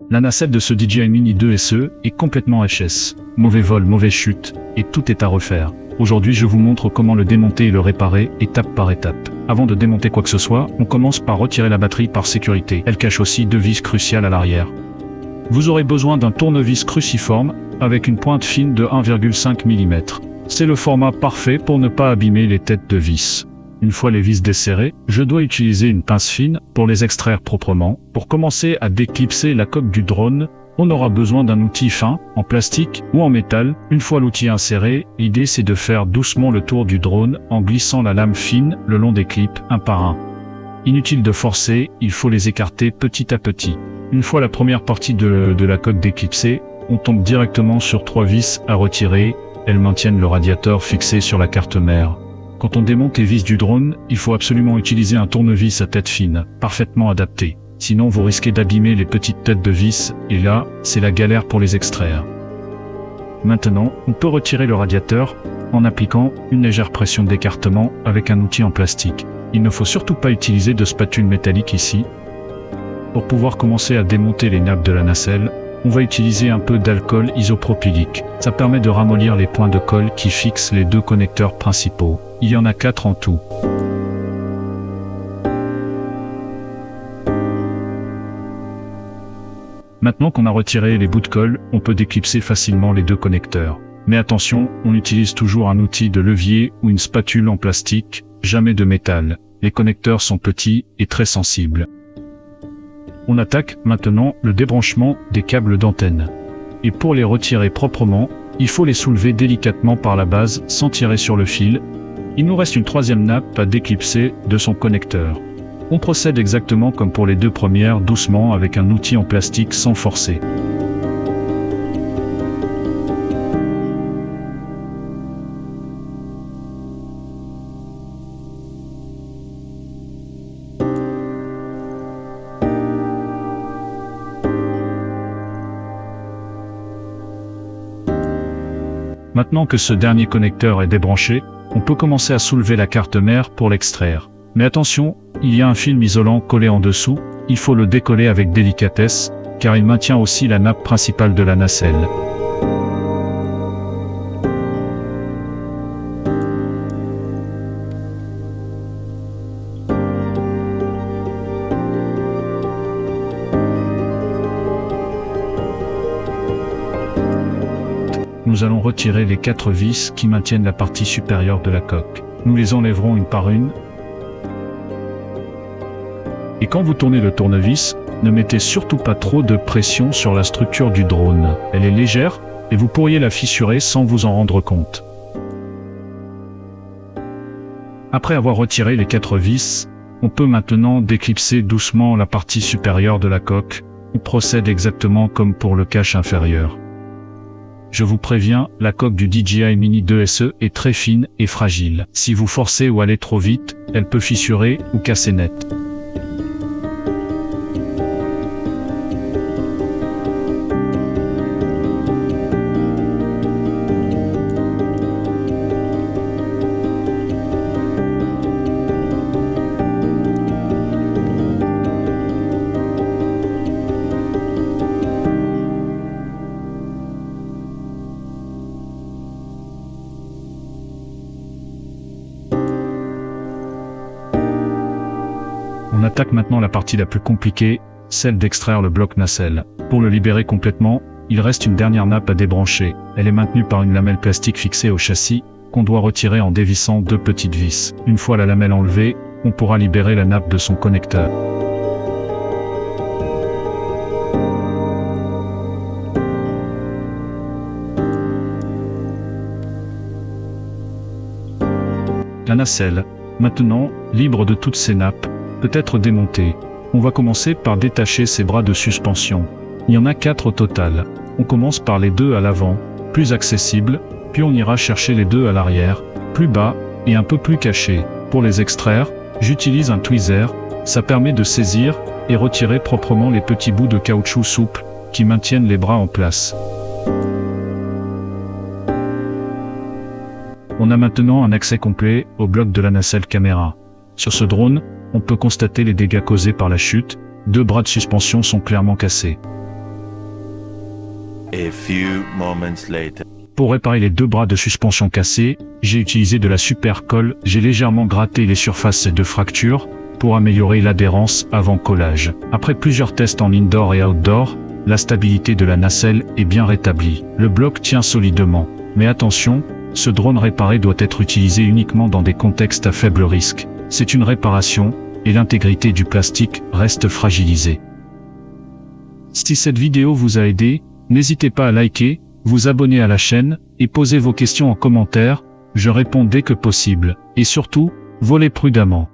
La nacelle de ce DJI Mini 2 SE est complètement HS. Mauvais vol, mauvaise chute, et tout est à refaire. Aujourd'hui je vous montre comment le démonter et le réparer, étape par étape. Avant de démonter quoi que ce soit, on commence par retirer la batterie par sécurité. Elle cache aussi deux vis cruciales à l'arrière. Vous aurez besoin d'un tournevis cruciforme, avec une pointe fine de 1,5 mm. C'est le format parfait pour ne pas abîmer les têtes de vis. Une fois les vis desserrées, je dois utiliser une pince fine pour les extraire proprement. Pour commencer à déclipser la coque du drone, on aura besoin d'un outil fin, en plastique ou en métal. Une fois l'outil inséré, l'idée c'est de faire doucement le tour du drone en glissant la lame fine le long des clips un par un. Inutile de forcer, il faut les écarter petit à petit. Une fois la première partie de la coque déclipsée, on tombe directement sur 3 vis à retirer. Elles maintiennent le radiateur fixé sur la carte mère. Quand on démonte les vis du drone, il faut absolument utiliser un tournevis à tête fine, parfaitement adapté. Sinon vous risquez d'abîmer les petites têtes de vis, et là, c'est la galère pour les extraire. Maintenant, on peut retirer le radiateur en appliquant une légère pression d'écartement avec un outil en plastique. Il ne faut surtout pas utiliser de spatule métallique ici. Pour pouvoir commencer à démonter les nappes de la nacelle, on va utiliser un peu d'alcool isopropylique. Ça permet de ramollir les points de colle qui fixent les deux connecteurs principaux. Il y en a 4 en tout. Maintenant qu'on a retiré les bouts de colle, on peut déclipser facilement les deux connecteurs. Mais attention, on utilise toujours un outil de levier ou une spatule en plastique, jamais de métal. Les connecteurs sont petits et très sensibles. On attaque maintenant le débranchement des câbles d'antenne. Et pour les retirer proprement, il faut les soulever délicatement par la base sans tirer sur le fil. Il nous reste une troisième nappe à déclipser de son connecteur. On procède exactement comme pour les deux premières, doucement avec un outil en plastique sans forcer. Maintenant que ce dernier connecteur est débranché, on peut commencer à soulever la carte mère pour l'extraire. Mais attention, il y a un film isolant collé en dessous, il faut le décoller avec délicatesse, car il maintient aussi la nappe principale de la nacelle. Nous allons retirer les 4 vis qui maintiennent la partie supérieure de la coque. Nous les enlèverons une par une. Et quand vous tournez le tournevis, ne mettez surtout pas trop de pression sur la structure du drone. Elle est légère, et vous pourriez la fissurer sans vous en rendre compte. Après avoir retiré les 4 vis, on peut maintenant déclipser doucement la partie supérieure de la coque. On procède exactement comme pour le cache inférieur. Je vous préviens, la coque du DJI Mini 2 SE est très fine et fragile. Si vous forcez ou allez trop vite, elle peut fissurer ou casser net. On attaque maintenant la partie la plus compliquée, celle d'extraire le bloc nacelle. Pour le libérer complètement, il reste une dernière nappe à débrancher. Elle est maintenue par une lamelle plastique fixée au châssis, qu'on doit retirer en dévissant 2 petites vis. Une fois la lamelle enlevée, on pourra libérer la nappe de son connecteur. La nacelle, maintenant, libre de toutes ses nappes, peut être démontée. On va commencer par détacher ses bras de suspension. Il y en a 4 au total. On commence par les 2 à l'avant, plus accessibles, puis on ira chercher les 2 à l'arrière, plus bas, et un peu plus cachés. Pour les extraire, j'utilise un tweezer, ça permet de saisir et retirer proprement les petits bouts de caoutchouc souple, qui maintiennent les bras en place. On a maintenant un accès complet au bloc de la nacelle caméra. Sur ce drone, on peut constater les dégâts causés par la chute, 2 bras de suspension sont clairement cassés. A few moments later. Pour réparer les 2 bras de suspension cassés, j'ai utilisé de la super colle, j'ai légèrement gratté les surfaces de fractures pour améliorer l'adhérence avant collage. Après plusieurs tests en indoor et outdoor, la stabilité de la nacelle est bien rétablie. Le bloc tient solidement. Mais attention, ce drone réparé doit être utilisé uniquement dans des contextes à faible risque. C'est une réparation, et l'intégrité du plastique reste fragilisée. Si cette vidéo vous a aidé, n'hésitez pas à liker, vous abonner à la chaîne, et poser vos questions en commentaire, je réponds dès que possible. Et surtout, volez prudemment.